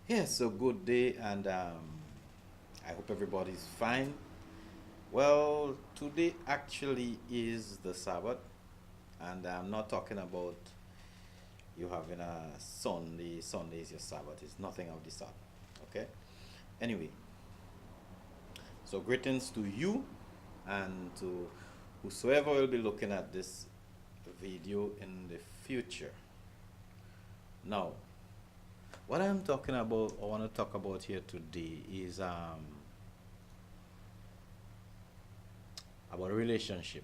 Yes, so good day, and I hope everybody's fine. Well, today actually is the Sabbath, and I'm not talking about you having a Sunday. Sunday is your Sabbath. It's nothing of the sort. Okay. Anyway, so greetings to you and to whosoever will be looking at this video in the future. Now, what I'm talking about, I want to talk about here today is about relationship,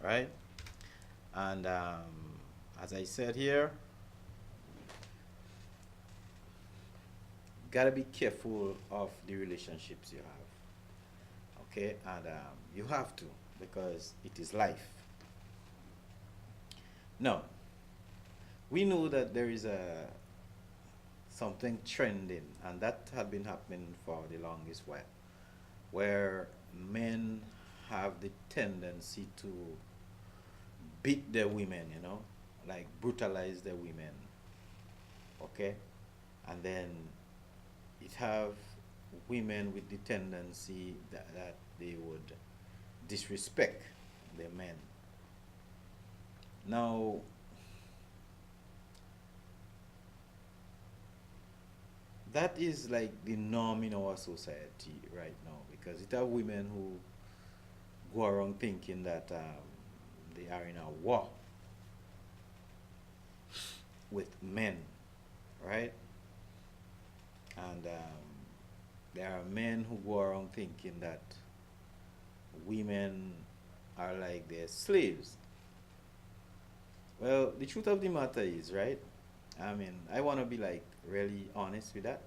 right? And as I said here, gotta be careful of the relationships you have, okay? And you have to because it is life. Now, we know that there is a something trending, and that had been happening for the longest while, where men have the tendency to beat their women, like brutalize their women, okay? And then it have women with the tendency that they would disrespect their men. Now, that is like the norm in our society right now because it have women who go around thinking that they are in a war with men, right? And there are men who go around thinking that women are like their slaves. Well, the truth of the matter is, right? I mean, I want to be like really honest with that.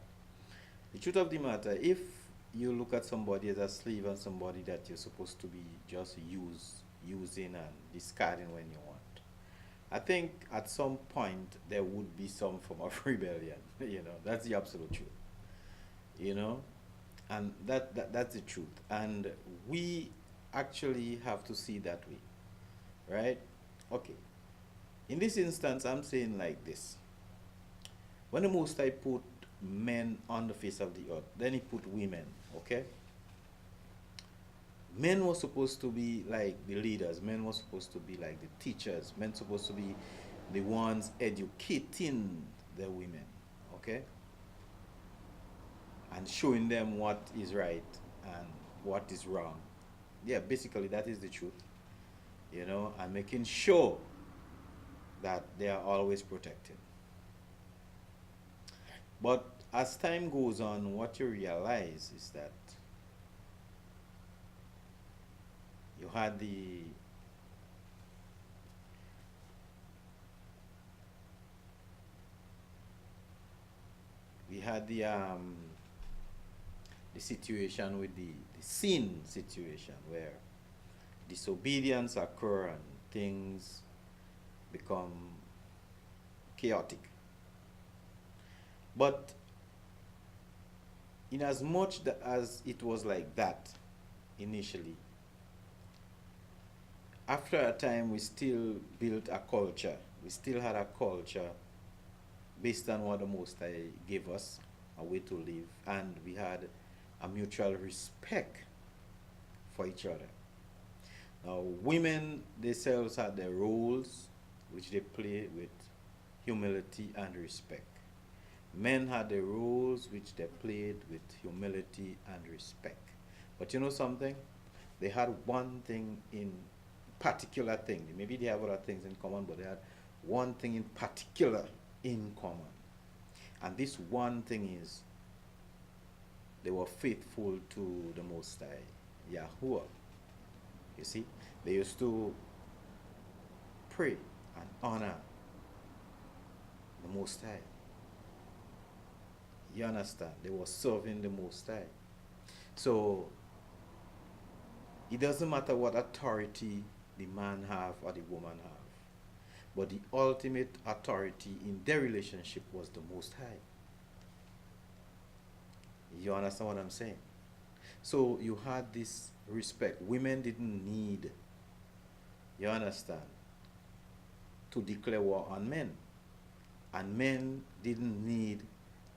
The truth of the matter, if you look at somebody as a slave and somebody that you're supposed to be just using and discarding when you want, I think at some point there would be some form of rebellion. That's the absolute truth. You know, and that's the truth. And we actually have to see that way, right? Okay. In this instance, I'm saying like this. When the Most High put men on the face of the earth, then he put women, okay? Men were supposed to be like the leaders, men were supposed to be like the teachers, men supposed to be the ones educating the women, okay? And showing them what is right and what is wrong. Yeah, basically that is the truth, and making sure that they are always protected. But as time goes on, what you realize is that you had the situation with the sin situation where disobedience occur and things become chaotic. But in as much as it was like that initially, after a time we still built a culture. We still had a culture based on what the Most High gave us, a way to live, and we had a mutual respect for each other. Now, women themselves had their roles, which they play with humility and respect. Men had their roles, which they played with humility and respect. But you know something? They had one thing in particular thing. Maybe they have other things in common, but they had one thing in particular in common. And this one thing is they were faithful to the Most High, Yahuwah. You see, they used to pray and honor the Most High. You understand? They were serving the Most High. So it doesn't matter what authority the man have or the woman have, but the ultimate authority in their relationship was the Most High. You understand what I'm saying? So you had this respect. Women didn't need, you understand, to declare war on men. And men didn't need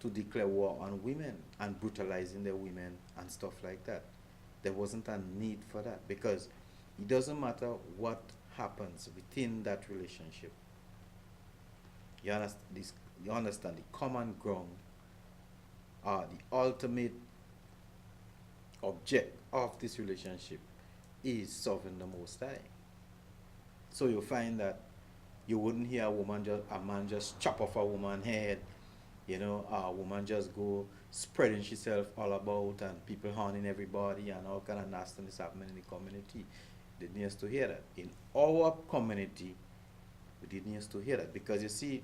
to declare war on women and brutalizing the women and stuff like that. There wasn't a need for that because it doesn't matter what happens within that relationship. You understand the common ground, the ultimate object of this relationship is serving the Most High. So you find that you wouldn't hear a man just chop off a woman's head, a woman just go spreading herself all about and people harming everybody and all kind of nastiness happening in the community. They didn't used to hear that. In our community, we didn't used to hear that because you see,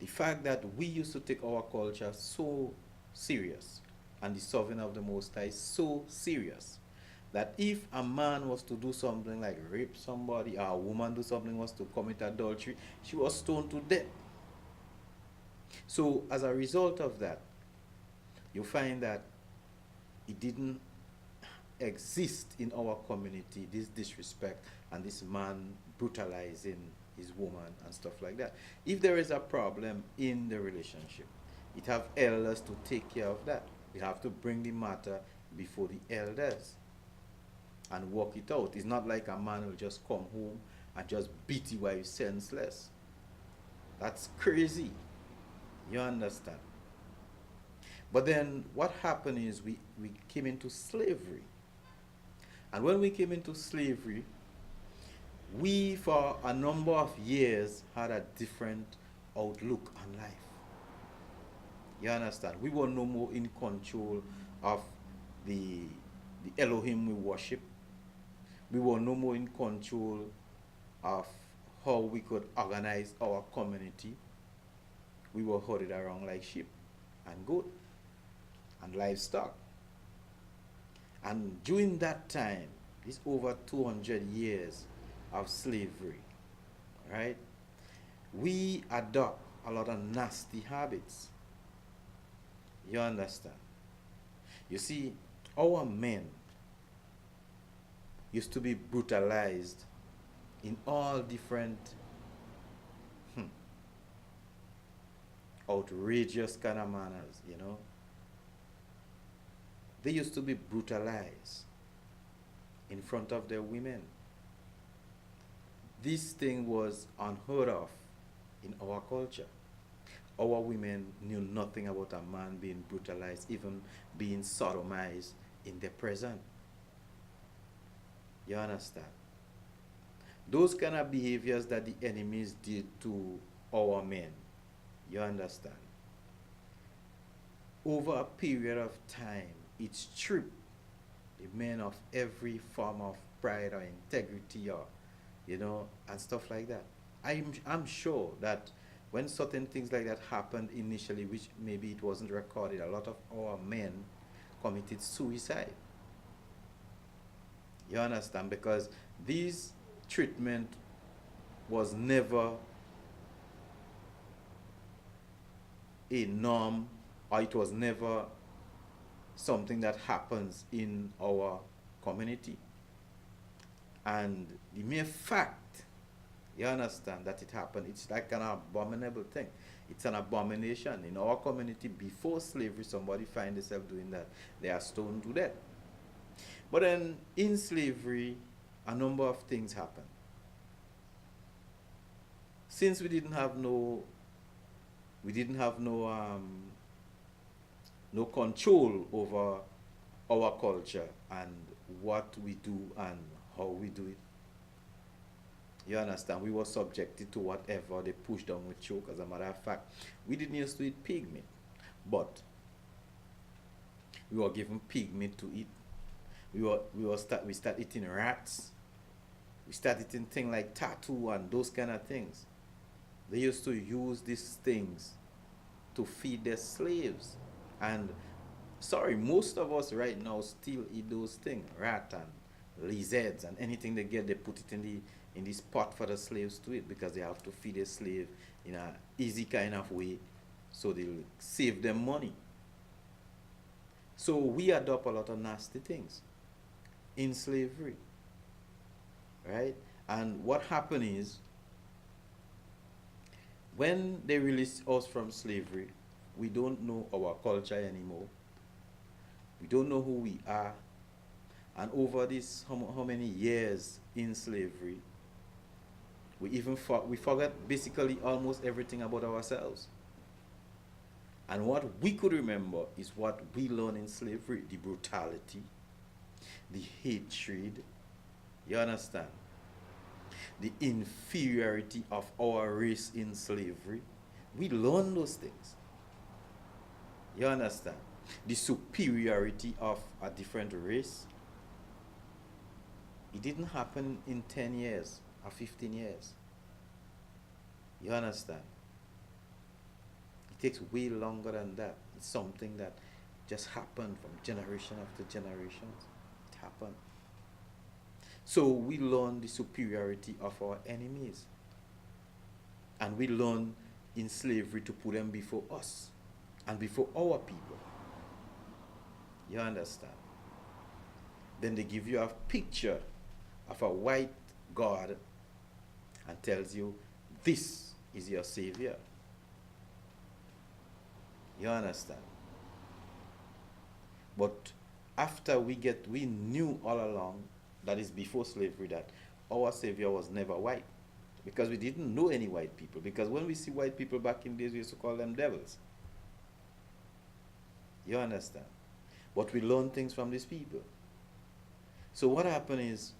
the fact that we used to take our culture so serious and the serving of the Most High so serious that if a man was to do something like rape somebody or a woman do something was to commit adultery, she was stoned to death. So as a result of that, you find that it didn't exist in our community, this disrespect and this man brutalizing his woman and stuff like that. If there is a problem in the relationship, it have elders to take care of that. We have to bring the matter before the elders and work it out. It's not like a man will just come home and just beat you while you're senseless. That's crazy. You understand? But then what happened is we came into slavery. And when we came into slavery, we for a number of years had a different outlook on life. You understand? We were no more in control of the Elohim we worship. We were no more in control of how we could organize our community. We were herded around like sheep and goat and livestock. And during that time, it's over 200 years of slavery, right? We adopt a lot of nasty habits. You understand? You see, our men used to be brutalized in all different outrageous kind of manners, They used to be brutalized in front of their women. This thing was unheard of in our culture. Our women knew nothing about a man being brutalized, even being sodomized in their presence. You understand? Those kind of behaviors that the enemies did to our men, you understand? Over a period of time, it stripped the men of every form of pride or integrity or, and stuff like that. I'm sure that when certain things like that happened initially, which maybe it wasn't recorded, a lot of our men committed suicide. You understand? Because this treatment was never a norm, or it was never something that happens in our community. And the mere fact, you understand, that it happened, it's like an abominable thing. It's an abomination. In our community, before slavery, somebody find themselves doing that, they are stoned to death. But then in slavery, a number of things happen. Since we didn't have no control over our culture and what we do and how we do it. You understand? We were subjected to whatever they pushed down with choke. As a matter of fact, we didn't used to eat pig meat, but we were given pig meat to eat. We start eating rats. We start eating things like tattoo and those kind of things. They used to use these things to feed their slaves. And most of us right now still eat those things, rat and lizards and anything they get, they put it in this pot for the slaves to eat because they have to feed a slave in an easy kind of way so they'll save them money. So we adopt a lot of nasty things in slavery, right? And what happened is, when they released us from slavery, we don't know our culture anymore. We don't know who we are. And over this, how many years in slavery, we forgot basically almost everything about ourselves. And what we could remember is what we learned in slavery, the brutality, the hatred, you understand? The inferiority of our race in slavery. We learned those things. You understand? The superiority of a different race. It didn't happen in 10 years or 15 years. You understand? It takes way longer than that. It's something that just happened from generation after generations. It happened. So we learn the superiority of our enemies. And we learn in slavery to put them before us and before our people. You understand? Then they give you a picture of a white God and tells you, this is your savior. You understand? But after we knew all along, that is before slavery, that our savior was never white. Because we didn't know any white people. Because when we see white people back in days, we used to call them devils. You understand? But we learn things from these people. So what happened is,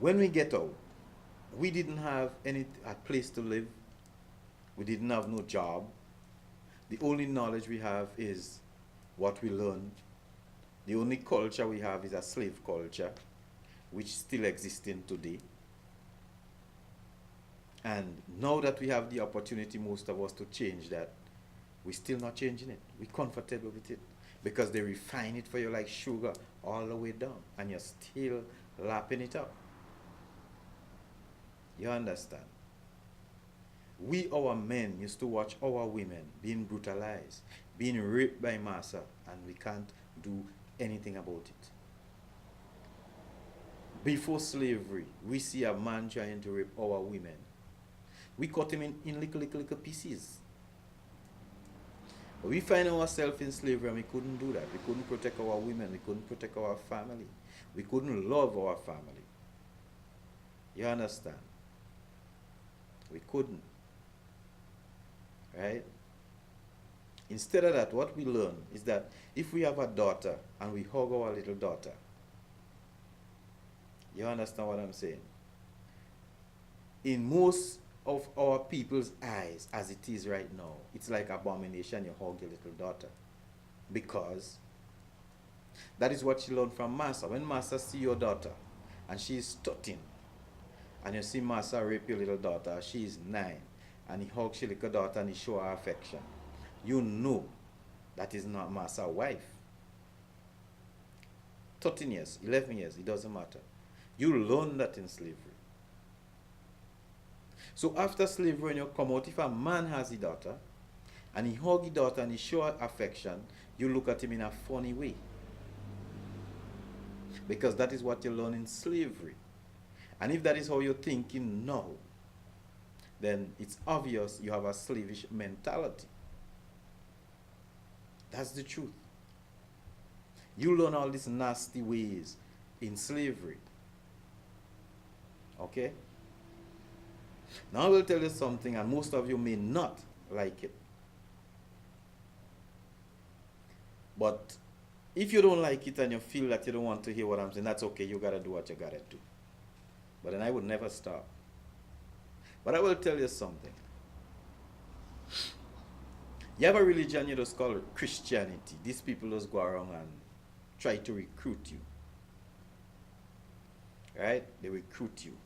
when we get out, we didn't have a place to live. We didn't have no job. The only knowledge we have is what we learned. The only culture we have is a slave culture, which still existing today. And now that we have the opportunity, most of us, to change that, we're still not changing it. We're comfortable with it because they refine it for you like sugar all the way down, and you're still lapping it up. You understand? We, our men, used to watch our women being brutalized, being raped by massa, and we can't do anything about it. Before slavery, we see a man trying to rape our women. We cut him in little pieces. But we find ourselves in slavery and we couldn't do that. We couldn't protect our women. We couldn't protect our family. We couldn't love our family. You understand? We couldn't. Right? Instead of that, what we learn is that if we have a daughter and we hug our little daughter, you understand what I'm saying? In most of our people's eyes, as it is right now, it's like abomination you hug your little daughter. Because that is what she learned from Massa. When Massa see your daughter and she is stutting, and you see Massa rape your little daughter, she is 9, and he hugs your little daughter and he show her affection, you know that is not Massa's wife. 13 years, 11 years, it doesn't matter. You learn that in slavery. So after slavery, when you come out, if a man has a daughter, and he hug his daughter and he show her affection, you look at him in a funny way. Because that is what you learn in slavery. And if that is how you're thinking now, then it's obvious you have a slavish mentality. That's the truth. You learn all these nasty ways in slavery. Okay? Now I will tell you something, and most of you may not like it. But if you don't like it and you feel that you don't want to hear what I'm saying, that's okay. You gotta do what you gotta do. But then I would never stop. But I will tell you something. You have a religion you just call Christianity. These people just go around and try to recruit you. Right? They recruit you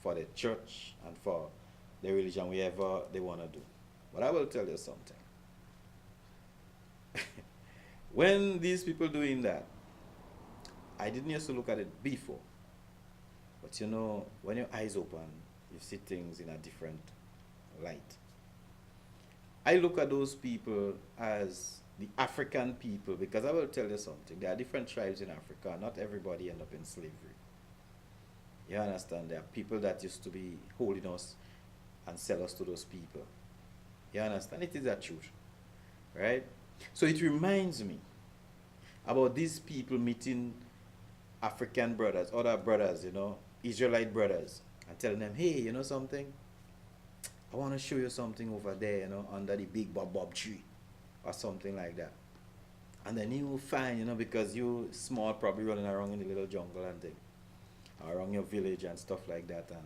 for the church and for the religion, wherever they want to do. But I will tell you something. When these people doing that, I didn't used to look at it before. But you know, when your eyes open, you see things in a different light. I look at those people as the African people, because I will tell you something. There are different tribes in Africa. Not everybody end up in slavery. You understand? There are people that used to be holding us and sell us to those people. You understand? It is a truth, right? So it reminds me about these people meeting African brothers, other brothers, Israelite brothers, and telling them, hey, you know something? I want to show you something over there, under the big bob tree or something like that. And then you find, because you small, probably running around in the little jungle and thing, around your village and stuff like that, and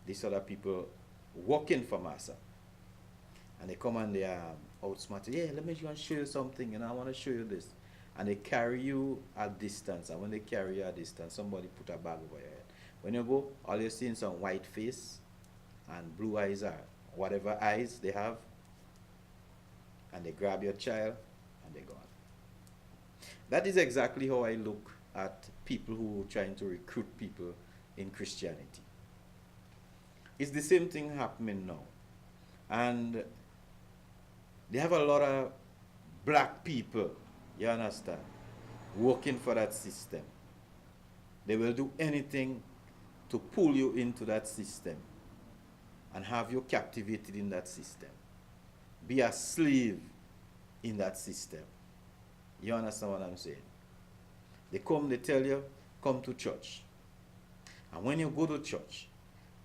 these other people working for Massa. And they come and they are outsmarted. Yeah, let me just show you something, I want to show you this. And they carry you at distance. And when they carry you at distance, somebody put a bag over your head. When you go, all you're seeing some white face and blue eyes are whatever eyes they have. And they grab your child and they're gone. That is exactly how I look at people who are trying to recruit people in Christianity. It's the same thing happening now. And they have a lot of black people, you understand, working for that system. They will do anything to pull you into that system and have you captivated in that system. Be a slave in that system. You understand what I'm saying? They come, they tell you, come to church. And when you go to church,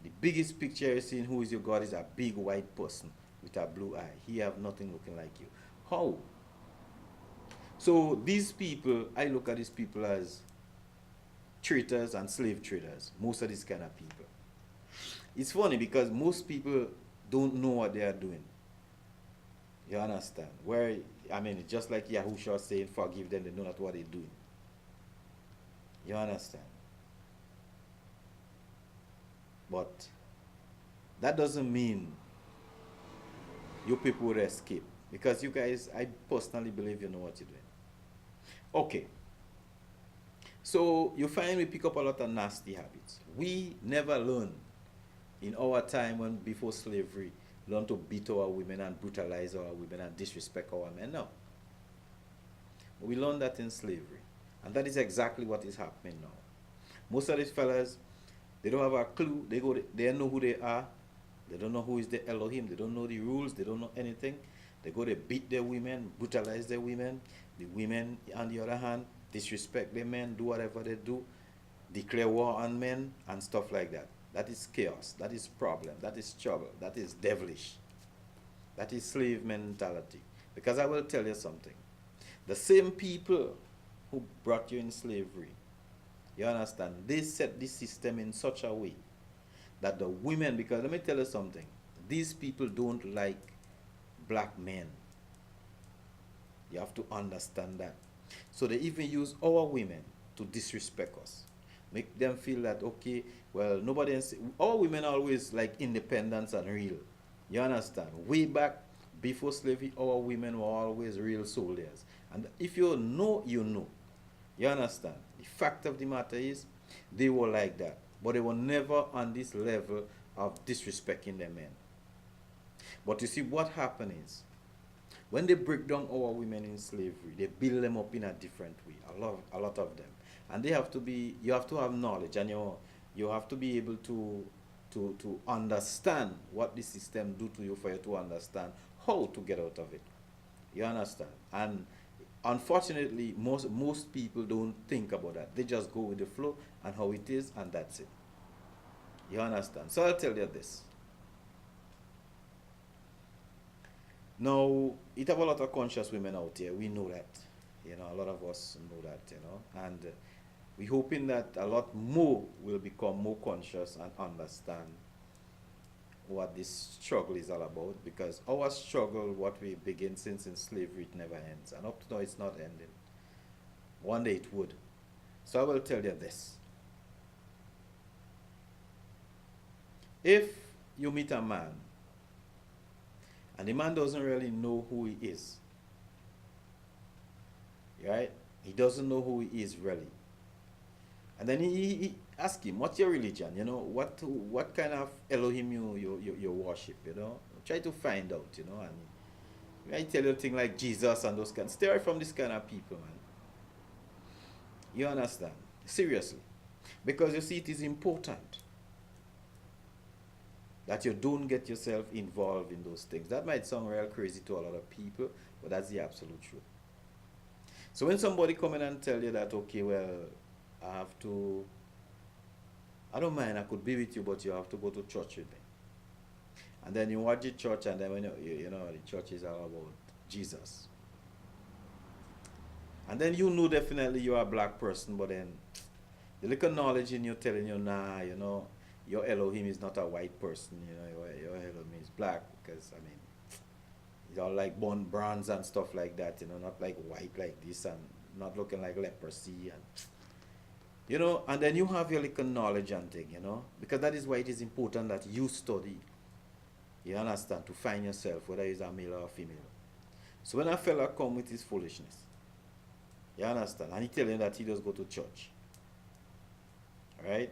the biggest picture you're seeing who is your God is a big white person with a blue eye. He have nothing looking like you. How? So these people, I look at these people as traitors and slave traders. Most of these kind of people. It's funny because most people don't know what they are doing. You understand? It's just like Yahushua saying, forgive them, they know not what they're doing. You understand? But that doesn't mean you people would escape. Because you guys, I personally believe you know what you're doing. Okay. So you find we pick up a lot of nasty habits. We never learn in our time when before slavery, learn to beat our women and brutalize our women and disrespect our men. No. We learned that in slavery. And that is exactly what is happening now. Most of these fellas, they don't have a clue. They don't know who they are. They don't know who is the Elohim. They don't know the rules. They don't know anything. They go, they beat their women, brutalize their women. The women, on the other hand, disrespect their men, do whatever they do, declare war on men, and stuff like that. That is chaos. That is problem. That is trouble. That is devilish. That is slave mentality. Because I will tell you something. The same people who brought you in slavery, you understand, they set this system in such a way that the women, because let me tell you something, these people don't like black men. You have to understand that. So they even use our women to disrespect us. Make them feel that, okay, well, nobody else, our women are always like independence and real. You understand? Way back before slavery, our women were always real soldiers. And if you know, you know. You understand? The fact of the matter is, they were like that. But they were never on this level of disrespecting their men. But you see, what happened is, when they break down our women in slavery, they build them up in a different way. A lot of them. And they have to be, you have to have knowledge, and you have to be able to understand what the system do to you for you to understand how to get out of it. You understand? And unfortunately, most people don't think about that. They just go with the flow and how it is, and that's it. You understand? So I'll tell you this. Now, it have a lot of conscious women out here. We know that. A lot of us know that, And we're hoping that a lot more will become more conscious and understand what this struggle is all about. Because our struggle, what we begin since in slavery, it never ends. And up to now, it's not ending. One day it would. So I will tell you this. If you meet a man, and the man doesn't really know who he is, right? He doesn't know who he is really. And then he ask him, what's your religion? What kind of Elohim you worship, Try to find out, And I tell you a thing like Jesus and those kinds. Stay away from this kind of people, man. You understand? Seriously. Because you see, it is important that you don't get yourself involved in those things. That might sound real crazy to a lot of people, but that's the absolute truth. So when somebody come in and tell you that, okay, well, I have to, I don't mind, I could be with you, but you have to go to church with me. And then you watch the church, and then when you know, the church is all about Jesus. And then you know definitely you're a black person, but then the little knowledge in you telling you, nah, you know, your Elohim is not a white person, you know, your Elohim is black, because, I mean, it's all like bone bronze and stuff like that, you know, not like white like this and not looking like leprosy and, you know, and then you have your little knowledge and thing, you know, because that is why it is important that you study, you understand, to find yourself, whether it's a male or a female. So when a fella come with his foolishness, you understand, and he tell him that he does go to church, right?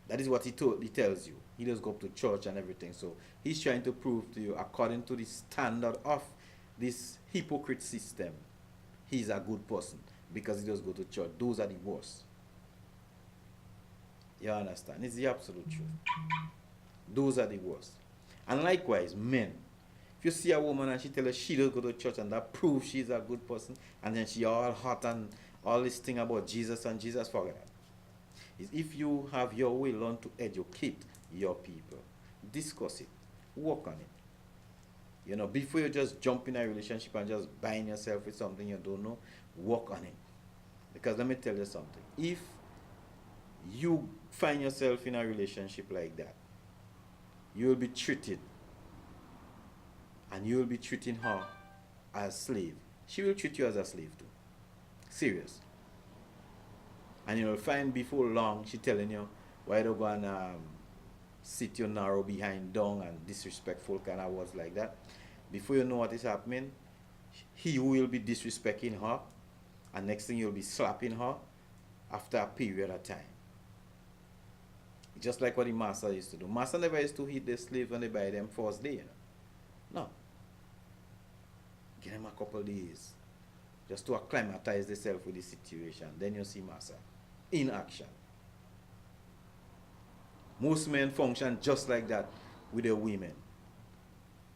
That is what he tells you. He does go to church and everything. So he's trying to prove to you, according to the standard of this hypocrite system, he's a good person because he does go to church. Those are the worst. You understand? It's the absolute truth. Those are the worst. And likewise, men. If you see a woman and she tells us she does go to church and that proves she's a good person, and then she all hot and all this thing about Jesus and Jesus, forget that. Is if you have your way, learn to educate your people. Discuss it. Work on it. You know, before you just jump in a relationship and just bind yourself with something you don't know, work on it. Because let me tell you something. If you find yourself in a relationship like that, you will be treated, and you will be treating her as slave. She will treat you as a slave too. Serious. And you'll find before long she telling you why don't go and sit you narrow behind dung and disrespectful kind of words like that. Before you know what is happening, he will be disrespecting her, and next thing you'll be slapping her after a period of time. Just like what the master used to do. Master never used to hit the slave when they buy them first day, you know. No. Give them a couple days just to acclimatize themselves with the situation. Then you see master in action. Most men function just like that with their women.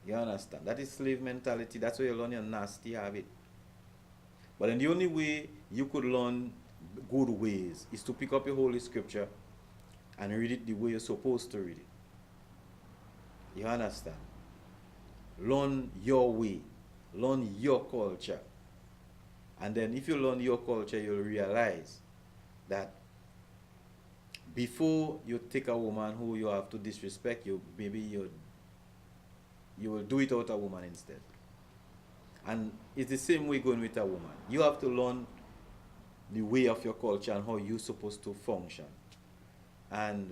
You understand? That is slave mentality. That's where you learn your nasty habit. But then the only way you could learn good ways is to pick up your Holy Scripture and read it the way you're supposed to read it. You understand? Learn your way. Learn your culture. And then if you learn your culture, you'll realize that before you take a woman who you have to disrespect, maybe you will do it out a woman instead. And it's the same way going with a woman. You have to learn the way of your culture and how you're supposed to function. And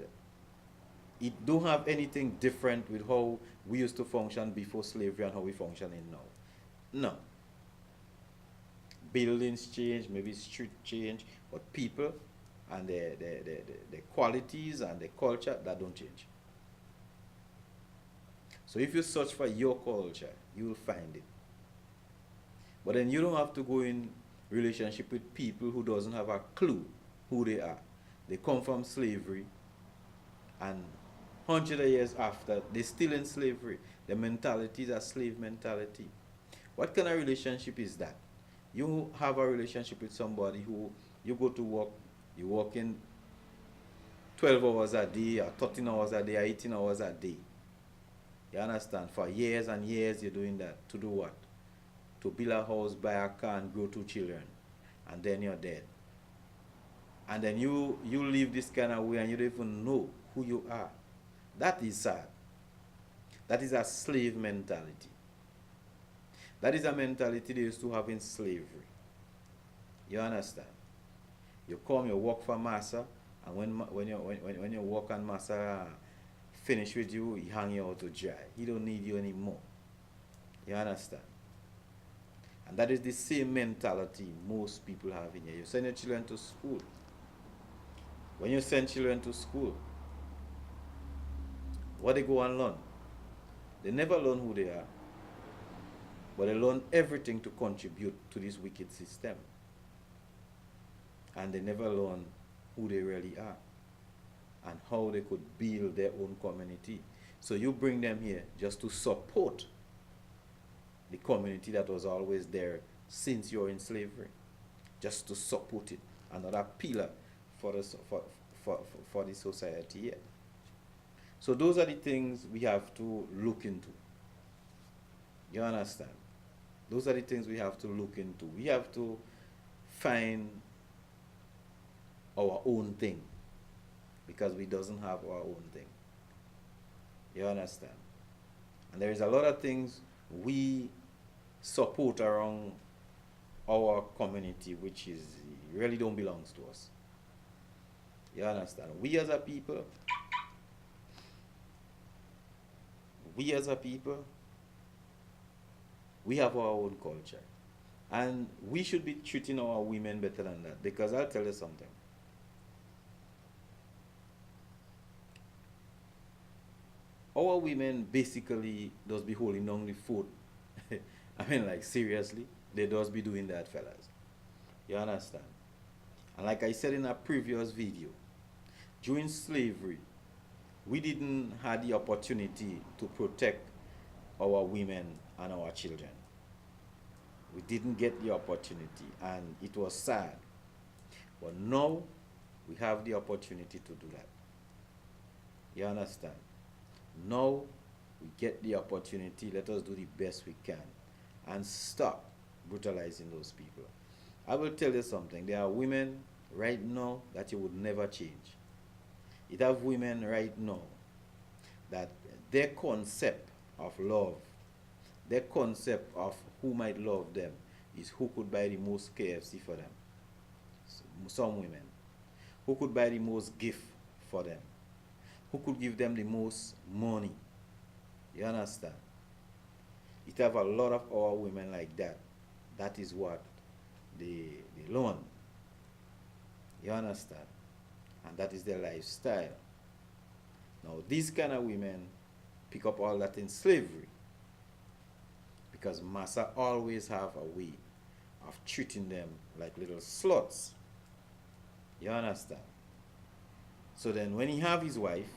it don't have anything different with how we used to function before slavery and how we function in now. No. Buildings change, maybe street change, but people and the qualities and the culture, that don't change. So if you search for your culture, you will find it. But then you don't have to go in relationship with people who doesn't have a clue who they are. They come from slavery, and hundreds of years after, they're still in slavery. The mentality is a slave mentality. What kind of relationship is that? You have a relationship with somebody who you go to work, you work in 12 hours a day, or 13 hours a day, or 18 hours a day. You understand? For years and years you're doing that. To do what? To build a house, buy a car, and grow 2 children. And then you're dead. And then you live this kind of way and you don't even know who you are. That is sad. That is a slave mentality. That is a mentality they used to have in slavery. You understand? You come, you work for massa, and when you work and massa finish with you, he hang you out to dry. He don't need you anymore. You understand? And that is the same mentality most people have in here. You send your children to school. When you send children to school, what they go and learn? They never learn who they are, but they learn everything to contribute to this wicked system. And they never learn who they really are and how they could build their own community. So you bring them here just to support the community that was always there since you're in slavery, just to support it, another pillar for the for the society here. So those are the things we have to look into. You understand? Those are the things we have to look into. We have to find our own thing because we doesn't have our own thing. You understand? And there is a lot of things we support around our community which is really don't belongs to us. You understand? We as a people, we have our own culture. And we should be treating our women better than that because I'll tell you something. Our women basically does be holding down the fort. I mean, like, seriously, they does be doing that, fellas. You understand? And like I said in a previous video, during slavery, we didn't have the opportunity to protect our women and our children. We didn't get the opportunity, and it was sad. But now we have the opportunity to do that. You understand? Now we get the opportunity. Let us do the best we can and stop brutalizing those people. I will tell you something. There are women right now that you would never change. You have women right now that their concept of love, their concept of who might love them is who could buy the most KFC for them. Some women. Who could buy the most gift for them? Who could give them the most money? You understand? It have a lot of our women like that. That is what they learn. You understand? And that is their lifestyle. Now, these kind of women pick up all that in slavery because Massa always have a way of treating them like little sluts. You understand? So then when he have his wife,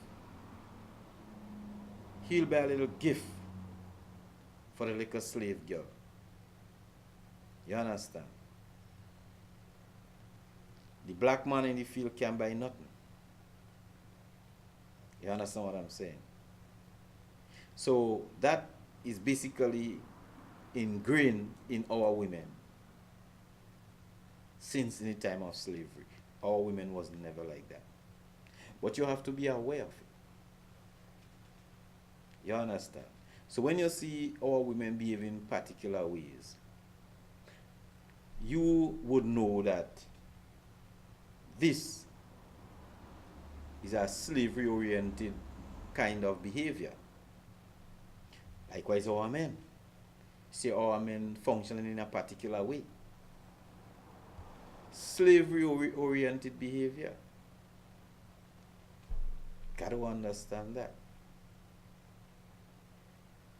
he'll buy a little gift for the little slave girl. You understand? The black man in the field can't buy nothing. You understand what I'm saying? So that is basically ingrained in our women since in the time of slavery. Our women was never like that. But you have to be aware of it. You understand? So when you see our women behave in particular ways, you would know that this is a slavery-oriented kind of behavior. Likewise, our men. See our men functioning in a particular way. Slavery-oriented behavior. Got to understand that.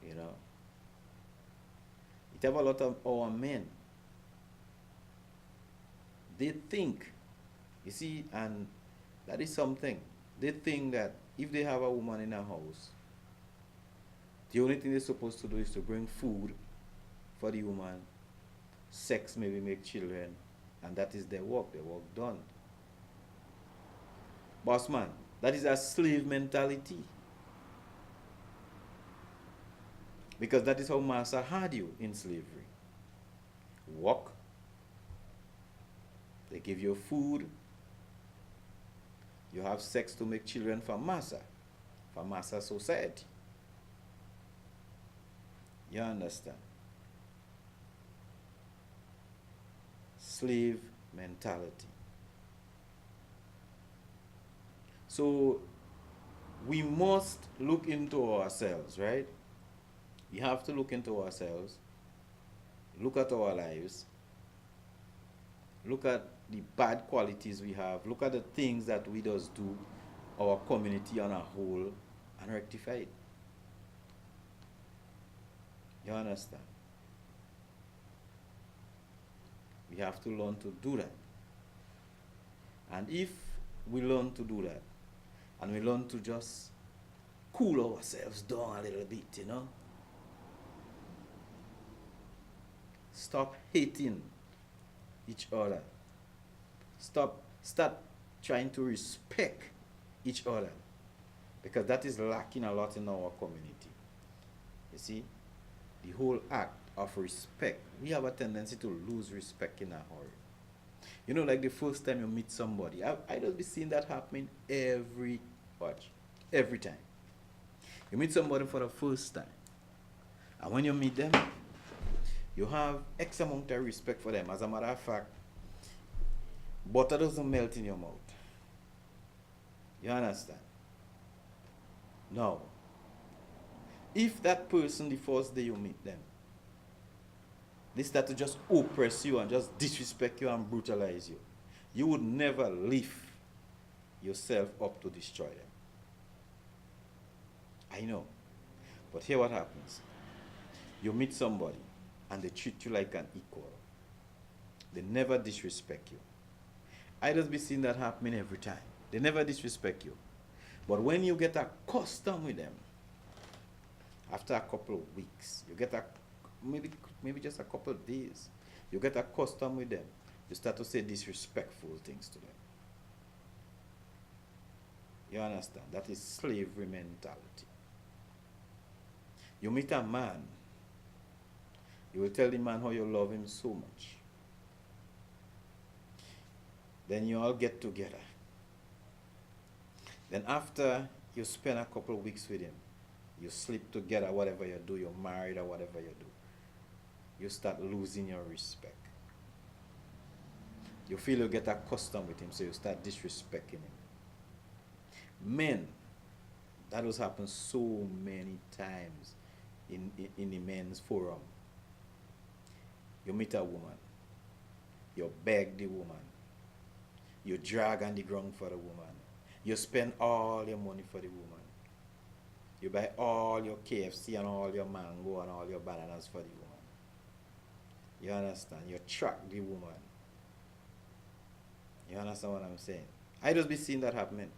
You know. It have a lot of our men. They think, you see, and that is something. They think that if they have a woman in a house, the only thing they're supposed to do is to bring food for the woman, sex, maybe make children, and that is their work done. Boss man, that is a slave mentality. Because that is how master had you in slavery. Work, they give you food, you have sex to make children for massa society. You understand? Slave mentality. So we must look into ourselves, right? We have to look into ourselves, look at our lives, look at the bad qualities we have, look at the things that we does do, our community on a whole, and rectify it. You understand? We have to learn to do that. And if we learn to do that, and we learn to just cool ourselves down a little bit, you know. Stop hating each other. Start trying to respect each other. Because that is lacking a lot in our community. You see, the whole act of respect, we have a tendency to lose respect in a hurry. You know, like the first time you meet somebody, I just be seeing that happening every time. You meet somebody for the first time, and when you meet them, you have X amount of respect for them. As a matter of fact, butter doesn't melt in your mouth. You understand? Now, if that person, the first day you meet them, they start to just oppress you and just disrespect you and brutalize you, you would never lift yourself up to destroy them. I know. But here what happens. You meet somebody and they treat you like an equal. They never disrespect you. I just be seeing that happening every time. They never disrespect you. But when you get accustomed with them, after a couple of weeks, you get maybe just a couple of days, you get accustomed with them, you start to say disrespectful things to them. You understand? That is slavery mentality. You meet a man, you will tell the man how you love him so much. Then you all get together. Then after you spend a couple of weeks with him, you sleep together, whatever you do, you're married or whatever you do, you start losing your respect. You feel you get accustomed with him, so you start disrespecting him. Men, that has happened so many times in the men's forum. You meet a woman, you beg the woman, you drag on the ground for the woman, you spend all your money for the woman, you buy all your KFC and all your mango and all your bananas for the woman. You understand? You track the woman. You understand what I'm saying? I just be seeing that happening.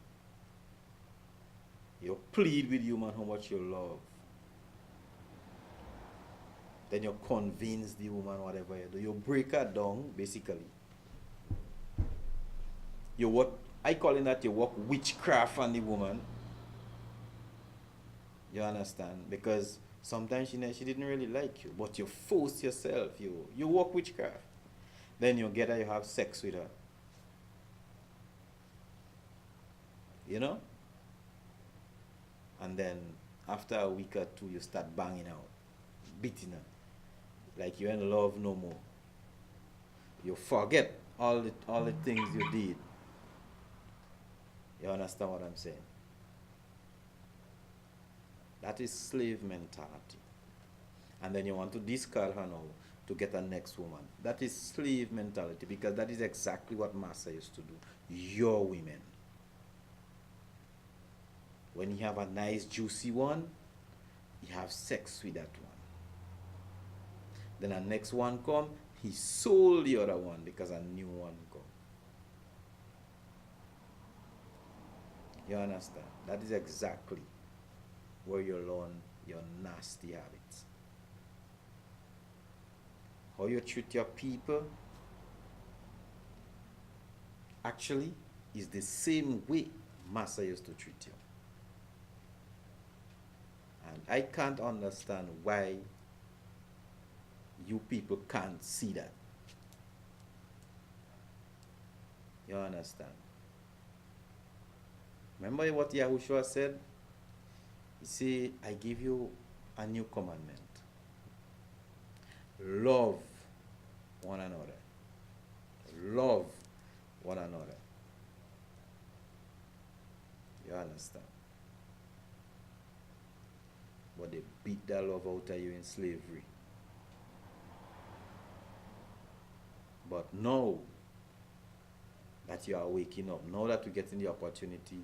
You plead with the woman how much you love. Then you convince the woman whatever you do. You break her down, basically. You work, I call it that you work witchcraft on the woman. You understand? Because sometimes she didn't really like you, but you force yourself. You work witchcraft. Then you get her, you have sex with her. You know? And then after a week or two, you start banging out, beating her. Like you're in love no more. You forget all the things you did. You understand what I'm saying? That is slave mentality. And then you want to discard her now to get a next woman. That is slave mentality, because that is exactly what Massa used to do. Your women. When you have a nice juicy one, you have sex with that one. Then the next one come, he sold the other one because a new one come. You understand? That is exactly where you learn your nasty habits. How you treat your people actually is the same way Massa used to treat you. And I can't understand why you people can't see that. You understand? Remember what Yahushua said? He said, I give you a new commandment. Love one another. Love one another. You understand? But they beat that love out of you in slavery. But now that you are waking up, now that we're getting the opportunity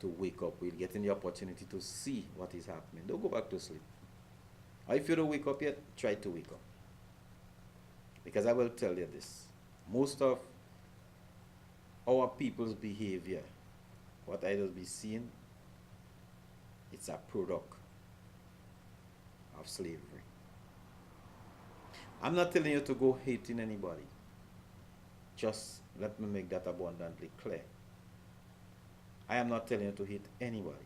to wake up, we're getting the opportunity to see what is happening. Don't go back to sleep. Or if you don't wake up yet, try to wake up. Because I will tell you this. Most of our people's behavior, what I will be seeing, It's a product of slavery. I'm not telling you to go hating anybody. Just let me make that abundantly clear. I am not telling you to hate anybody.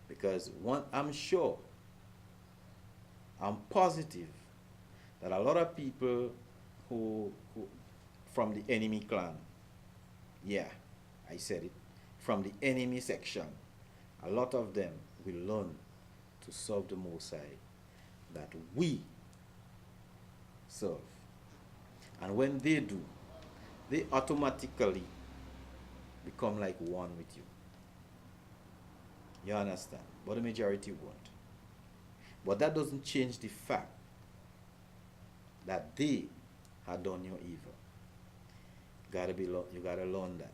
Because one, I'm sure, I'm positive that a lot of people who from the enemy clan, yeah, I said it, from the enemy section, a lot of them will learn to serve the Most High that we serve. And when they do, they automatically become like one with you. You understand? But the majority won't. But that doesn't change the fact that they had done you evil. You gotta learn that.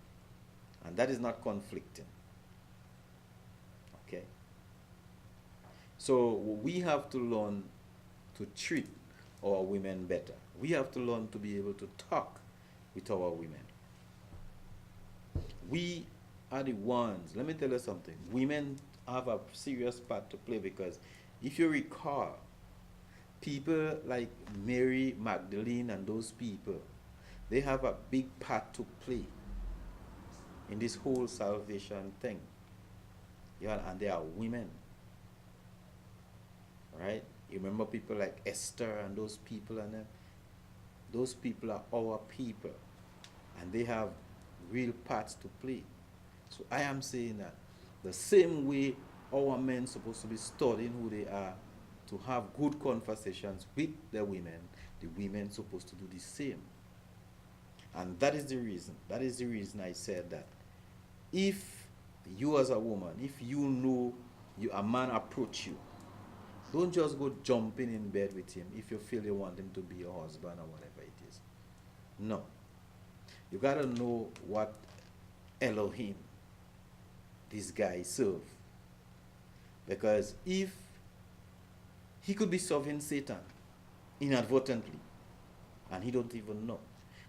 And that is not conflicting. Okay? So we have to learn to treat our women better. We have to learn to be able to talk with our women. We are the ones, let me tell you something. Women have a serious part to play, because if you recall, people like Mary Magdalene and those people, they have a big part to play in this whole salvation thing. Yeah, and they are women. Right? You remember people like Esther and those people and them? Those people are our people. And they have real parts to play. So I am saying that the same way our men supposed to be studying who they are, to have good conversations with the women supposed to do the same. And that is the reason. That is the reason I said that if you as a woman, if you know a man approach you, don't just go jumping in bed with him if you feel you want him to be your husband or whatever it is. No. You gotta know what Elohim this guy serve. Because if he could be serving Satan inadvertently and he don't even know.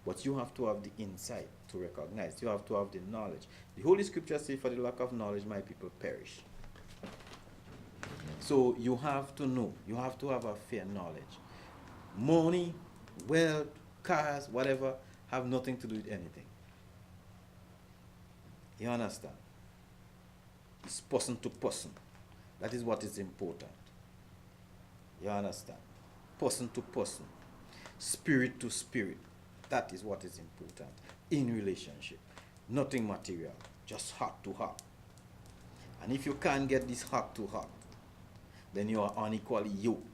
But you have to have the insight to recognize. You have to have the knowledge. The Holy Scripture says, for the lack of knowledge, my people perish. So you have to know. You have to have a fair knowledge. Money, wealth, cars, whatever, have nothing to do with anything. You understand? It's person to person. That is what is important. You understand? Person to person. Spirit to spirit. That is what is important in relationship. Nothing material. Just heart to heart. And if you can't get this heart to heart, then you are unequally yoked.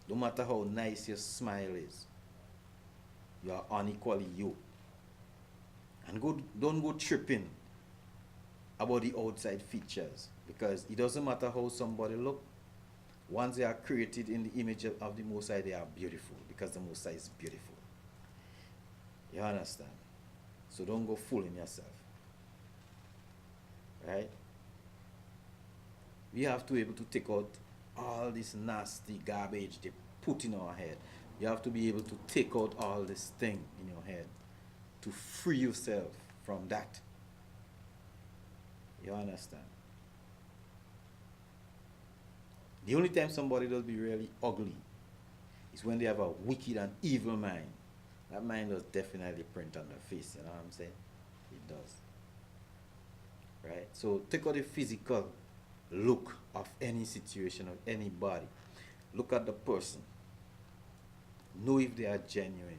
No matter how nice your smile is, you are unequally yoked. And don't go tripping about the outside features, because it doesn't matter how somebody look. Once they are created in the image of the Most High, they are beautiful, because the Most High is beautiful. You understand? So don't go fooling yourself. Right? We have to be able to take out all this nasty garbage they put in our head. You have to be able to take out all this thing in your head to free yourself from that. You understand? The only time somebody does be really ugly is when they have a wicked and evil mind. That mind does definitely print on their face, you know what I'm saying? It does. Right? So take out the physical look of any situation, of anybody. Look at the person. Know if they are genuine.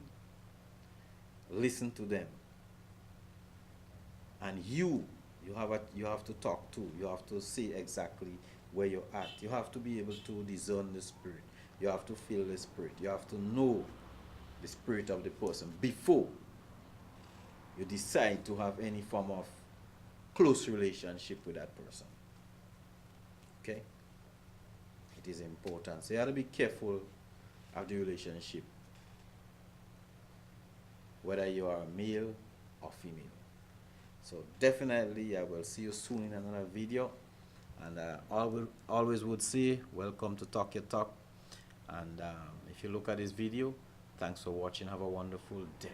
Listen to them. And you have to talk to. You have to see exactly where you're at. You have to be able to discern the spirit. You have to feel the spirit. You have to know the spirit of the person before you decide to have any form of close relationship with that person. Okay? It is important. So you have to be careful of the relationship, whether you are male or female. So definitely I will see you soon in another video. And I will always would say, welcome to Talk Your Talk. And if you look at this video, thanks for watching. Have a wonderful day.